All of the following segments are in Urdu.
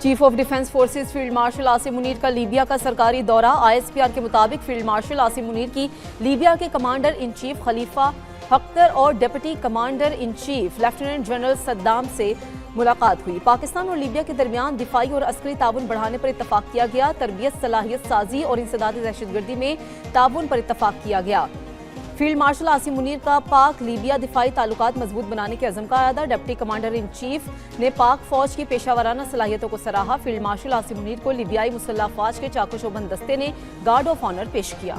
Chief of defence forces field marshal Asim Munir کا لیبیا کا سرکاری دورہ۔ ISPR کے مطابق فیلڈ مارشل عاصم منیر کی لیبیا کے commander in chief Khalifa Haftar اور deputy commander in chief lieutenant general Saddam سے ملاقات ہوئی۔ پاکستان اور لیبیا کے درمیان دفاعی اور عسکری تعاون بڑھانے پر اتفاق کیا گیا۔ تربیت، صلاحیت سازی اور انسداد دہشت گردی میں تعاون پر اتفاق کیا گیا۔ فیلڈ مارشل عاصم منیر کا پاک لیبیا دفاعی تعلقات مضبوط بنانے کے عزم کا اعادہ۔ ڈپٹی کمانڈر ان چیف نے پاک فوج کی پیشہ ورانہ صلاحیتوں کو سراہا۔ فیلڈ مارشل عاصم منیر کو لیبیائی مسلح افواج کے چاق و چوبند دستے نے گارڈ آف آنر پیش کیا۔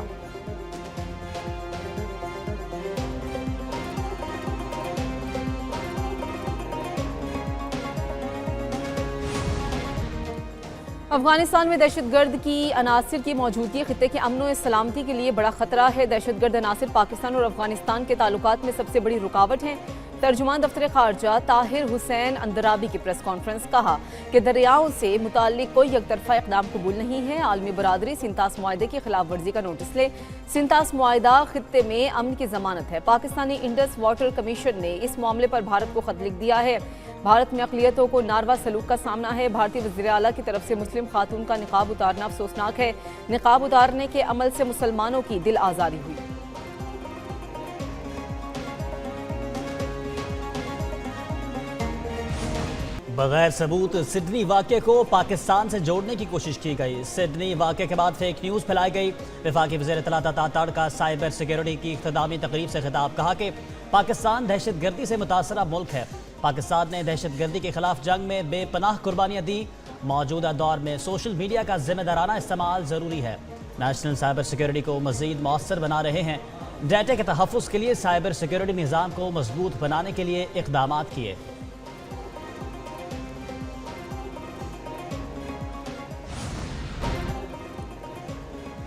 افغانستان میں دہشت گرد کی عناصر کی موجودگی خطے کے امن و سلامتی کے لیے بڑا خطرہ ہے۔ دہشت گرد عناصر پاکستان اور افغانستان کے تعلقات میں سب سے بڑی رکاوٹ ہیں۔ ترجمان دفتر خارجہ طاہر حسین اندرابی کی پریس کانفرنس کہا کہ دریاؤں سے متعلق کوئی یک طرفہ اقدام قبول نہیں ہے۔ عالمی برادری سنتاس معاہدے کی خلاف ورزی کا نوٹس لے۔ سنتاس معاہدہ خطے میں امن کی ضمانت ہے۔ پاکستانی انڈس واٹر کمیشن نے اس معاملے پر بھارت کو خط لکھ دیا ہے۔ بھارت میں اقلیتوں کو ناروا سلوک کا سامنا ہے۔ بھارتی وزیر اعلیٰ کی طرف سے مسلم خاتون کا نقاب اتارنا افسوسناک ہے۔ نقاب اتارنے کے عمل سے مسلمانوں کی دل آزاری ہوئی۔ بغیر ثبوت سڈنی واقعے کو پاکستان سے جوڑنے کی کوشش کی گئی۔ سڈنی واقعے کے بعد فیک نیوز پھیلائی گئی۔ وفاقی وزیر اطلاعات عطا کا سائبر سیکیورٹی کی اختتامی تقریب سے خطاب، کہا کہ پاکستان دہشت گردی سے متاثرہ ملک ہے۔ پاکستان نے دہشت گردی کے خلاف جنگ میں بے پناہ قربانیاں دی۔ موجودہ دور میں سوشل میڈیا کا ذمہ دارانہ استعمال ضروری ہے۔ نیشنل سائبر سیکیورٹی کو مزید مؤثر بنا رہے ہیں۔ ڈیٹا کے تحفظ کے لیے سائبر سیکیورٹی نظام کو مضبوط بنانے کے لیے اقدامات کیے۔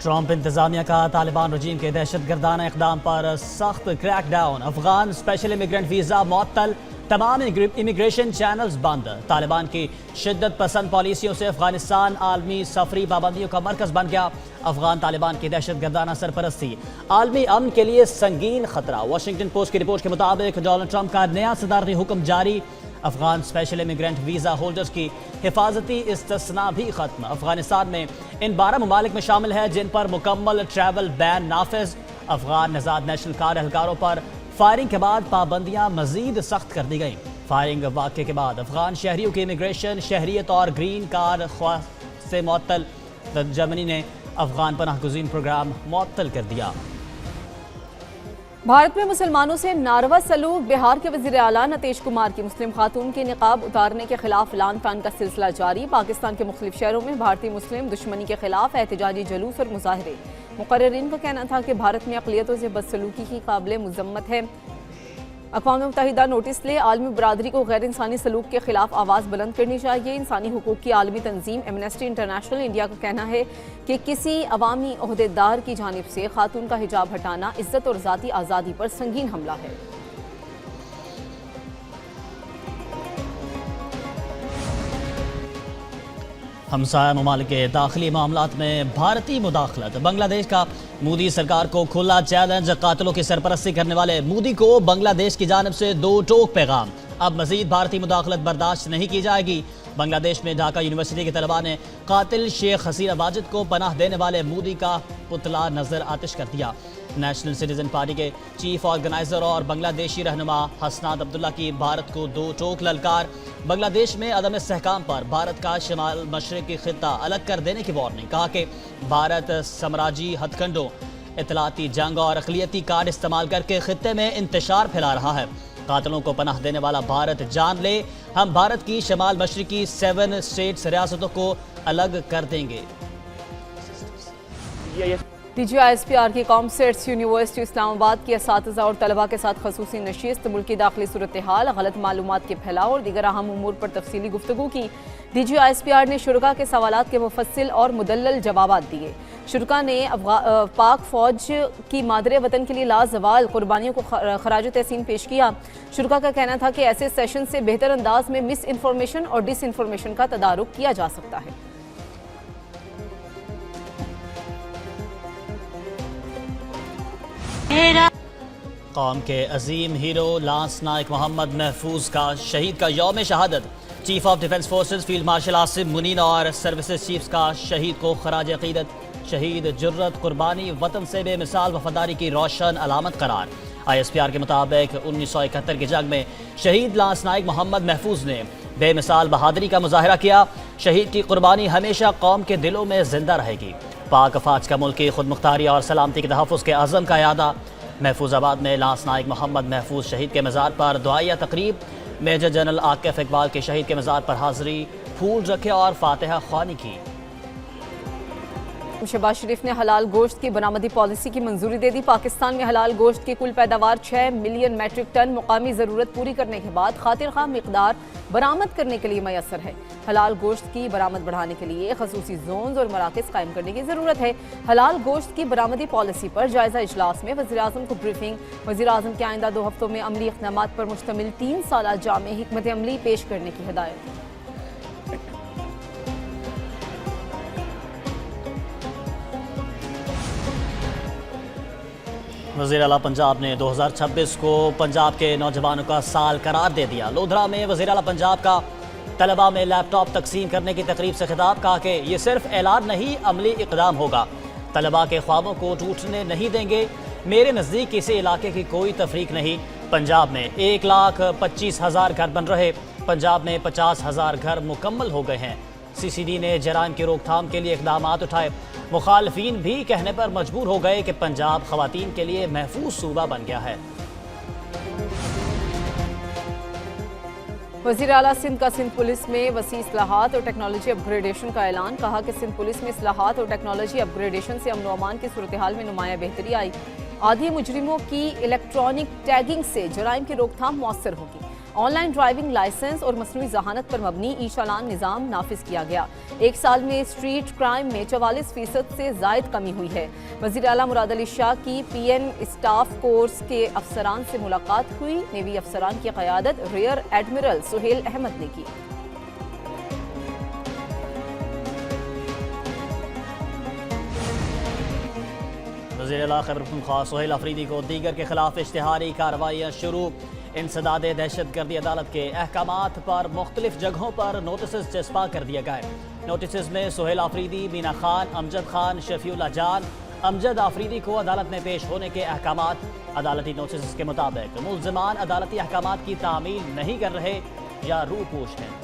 ٹرمپ انتظامیہ کا طالبان رجیم کے دہشت گردانہ اقدام پر سخت crackdown. Afghan special immigrant visa معطل، تمام امیگریشن چینلز بند۔ طالبان کی شدت پسند پالیسیوں سے افغانستان عالمی سفری پابندیوں کا مرکز بن گیا۔ افغان طالبان کی دہشت گردانہ سرپرستی عالمی امن کے لیے سنگین خطرہ۔ واشنگٹن پوسٹ کی رپورٹ کے مطابق ڈونلڈ ٹرمپ کا نیا صدارتی حکم جاری۔ Afghan special immigrant visa holders کی حفاظتی استثناء بھی ختم۔ افغانستان میں ان 12 ممالک میں شامل ہے جن پر مکمل ٹریول بین نافذ۔ افغان نژاد نیشنل گارڈ اہلکاروں پر فائرنگ کے بعد پابندیاں مزید سخت کر دی گئیں۔ فائرنگ واقعے کے بعد افغان شہریوں کی امیگریشن، شہریت اور گرین کارڈ خواہ سے معطل۔ جرمنی نے افغان پناہ گزین پروگرام معطل کر دیا۔ بھارت میں مسلمانوں سے ناروا سلوک۔ بہار کے وزیر اعلیٰ نتیش کمار کی مسلم خاتون کے نقاب اتارنے کے خلاف لعن طعن کا سلسلہ جاری۔ پاکستان کے مختلف شہروں میں بھارتی مسلم دشمنی کے خلاف احتجاجی جلوس اور مظاہرے۔ مقررین کا کہنا تھا کہ بھارت میں اقلیتوں سے بدسلوکی کی قابل مذمت ہے۔ اقوام متحدہ نوٹس لے، عالمی برادری کو غیر انسانی سلوک کے خلاف آواز بلند کرنی چاہیے۔ انسانی حقوق کی عالمی تنظیم ایمنسٹی انٹرنیشنل انڈیا کا کہنا ہے کہ کسی عوامی عہدیدار کی جانب سے خاتون کا حجاب ہٹانا عزت اور ذاتی آزادی پر سنگین حملہ ہے۔ ہمسایہ ممالک کے داخلی معاملات میں بھارتی مداخلت۔ بنگلہ دیش کا مودی سرکار کو کھلا چیلنج۔ قاتلوں کی سرپرستی کرنے والے مودی کو بنگلہ دیش کی جانب سے دو ٹوک پیغام۔ اب مزید بھارتی مداخلت برداشت نہیں کی جائے گی۔ بنگلہ دیش میں ڈھاکہ یونیورسٹی کے طلباء نے قاتل شیخ حسینہ واجد کو پناہ دینے والے مودی کا پتلا نظر آتش کر دیا۔ نیشنل سٹیزن پارٹی کے چیف آرگنائزر اور بنگلہ دیشی رہنما حسنات عبداللہ کی بھارت کو دو ٹوک للکار۔ بنگلہ دیش میں عدم استحکام پر بھارت کا شمال مشرقی خطہ الگ کر دینے کی وارننگ۔ کہا کہ بھارت سامراجی ہتھ کنڈوں، اطلاعاتی جنگ اور اقلیتی کارڈ استعمال کر کے خطے میں انتشار پھیلا رہا ہے۔ قاتلوں کو پناہ دینے والا بھارت جان لے، ہم بھارت کی شمال مشرقی 7 اسٹیٹس ریاستوں کو الگ کر دیں گے۔ DGISPR کی کامسیٹس یونیورسٹی اسلام آباد کی اساتذہ اور طلباء کے ساتھ خصوصی نشست۔ ملکی داخلی صورتحال، غلط معلومات کے پھیلاؤ اور دیگر اہم امور پر تفصیلی گفتگو کی۔ DGISPR نے شرکاء کے سوالات کے مفصل اور مدلل جوابات دیے۔ شرکاء نے پاک فوج کی مادر وطن کے لیے لازوال قربانیوں کو خراج تحسین پیش کیا۔ شرکاء کا کہنا تھا کہ ایسے سیشن سے بہتر انداز میں مس انفارمیشن اور ڈس انفارمیشن کا تدارک کیا جا سکتا ہے۔ قوم کے عظیم ہیرو لانس نائک محمد محفوظ کا شہید کا یوم شہادت chief of defence forces field marshal Asim Munir اور سروسز چیفز کا شہید کو خراج عقیدت. شہید جرت قربانی وطن سے بے مثال وفاداری کی روشن علامت قرار. ISPR کے مطابق 1971 کی جنگ میں شہید لانس نائک محمد محفوظ نے بے مثال بہادری کا مظاہرہ کیا. شہید کی قربانی ہمیشہ قوم کے دلوں میں زندہ رہے گی. پاک افواج کا ملکی خود مختاری اور سلامتی کے تحفظ کے عزم کا اعادہ. محفوظ آباد میں لانس نائک محمد محفوظ شہید کے مزار پر دعائیہ تقریب. میجر جنرل عاقف اقبال کے شہید کے مزار پر حاضری, پھول رکھے اور فاتحہ خوانی کی. شہباز شریف نے حلال گوشت کی برآمدی پالیسی کی منظوری دے دی. پاکستان میں حلال گوشت کی کل پیداوار 6 ملین میٹرک ٹن مقامی ضرورت پوری کرنے کے بعد خاطر خواہ مقدار برآمد کرنے کے لیے میسر ہے. حلال گوشت کی برآمد بڑھانے کے لیے خصوصی زونز اور مراکز قائم کرنے کی ضرورت ہے. حلال گوشت کی برآمدی پالیسی پر جائزہ اجلاس میں وزیراعظم کو بریفنگ. وزیراعظم کے آئندہ 2 ہفتوں میں عملی اقدامات پر مشتمل 3 سالہ جامع حکمت عملی پیش کرنے کی ہدایت. وزیر اعلیٰ پنجاب نے 2026 کو پنجاب کے نوجوانوں کا سال قرار دے دیا. لودھرا میں وزیر اعلیٰ پنجاب کا طلباء میں لیپ ٹاپ تقسیم کرنے کی تقریب سے خطاب. کہا کہ یہ صرف اعلان نہیں, عملی اقدام ہوگا. طلباء کے خوابوں کو ٹوٹنے نہیں دیں گے. میرے نزدیک کسی علاقے کی کوئی تفریق نہیں. پنجاب میں 1,25,000 گھر بن رہے. پنجاب میں 50,000 گھر مکمل ہو گئے ہیں. CCD نے جرائم کی روک تھام کے لیے اقدامات اٹھائے. مخالفین بھی کہنے پر مجبور ہو گئے کہ پنجاب خواتین کے لیے محفوظ صوبہ بن گیا ہے. وزیر اعلیٰ سندھ کا سندھ پولیس میں وسیع اصلاحات اور ٹیکنالوجی اپ گریڈیشن کا اعلان. کہا کہ سندھ پولیس میں اصلاحات اور ٹیکنالوجی اپ گریڈیشن سے امن و امان کی صورتحال میں نمایاں بہتری آئی. عادی مجرموں کی الیکٹرانک ٹیگنگ سے جرائم کی روک تھام مؤثر ہوگی. آن لائن ڈرائیونگ لائسنس اور مصنوعی ذہانت پر مبنی ای چالان نظام نافذ کیا گیا. 1 سال میں اسٹریٹ کرائم میں 44% سے زائد کمی ہوئی ہے. وزیر اعلیٰ مراد علی شاہ کی PN اسٹاف کورس کے افسران سے ملاقات ہوئی. نیوی افسران کی قیادت ریئر ایڈمرل سہیل احمد نے کی. وزیر اعلیٰ خیبر پختونخوا سہیل آفریدی کو دیگر کے خلاف اشتہاری کارروائیاں شروع. انسداد دہشت گردی عدالت کے احکامات پر مختلف جگہوں پر نوٹسز چسپاں کر دیے گئے. نوٹسز میں سہیل آفریدی, مینا خان, امجد خان, شفیع اللہ جان, امجد آفریدی کو عدالت میں پیش ہونے کے احکامات. عدالتی نوٹسز کے مطابق ملزمان عدالتی احکامات کی تعمیل نہیں کر رہے یا روپوش ہیں.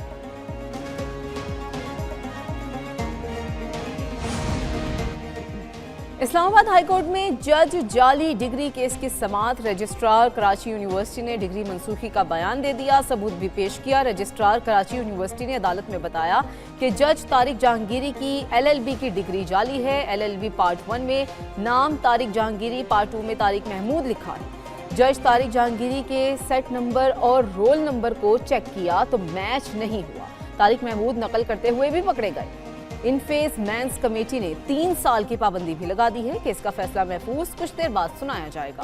اسلام آباد ہائی کورٹ میں جج جعلی ڈگری کیس کی سماعت. رجسٹرار کراچی یونیورسٹی نے ڈگری منسوخی کا بیان دے دیا, ثبوت بھی پیش کیا. رجسٹرار کراچی یونیورسٹی نے عدالت میں بتایا کہ جج طارق جہانگیری کی LLB کی ڈگری جعلی ہے. LLB پارٹ 1 میں نام طارق جہانگیری, پارٹ 2 میں طارق محمود لکھا ہے. جج طارق جہانگیری کے سیٹ نمبر اور رول نمبر کو چیک کیا تو میچ نہیں ہوا. طارق محمود نقل کرتے ہوئے بھی پکڑے گئے. ان فیس مینس کمیٹی نے 3 سال کی پابندی بھی لگا دی ہے کہ اس کا فیصلہ محفوظ کچھ دیر بعد سنایا جائے گا.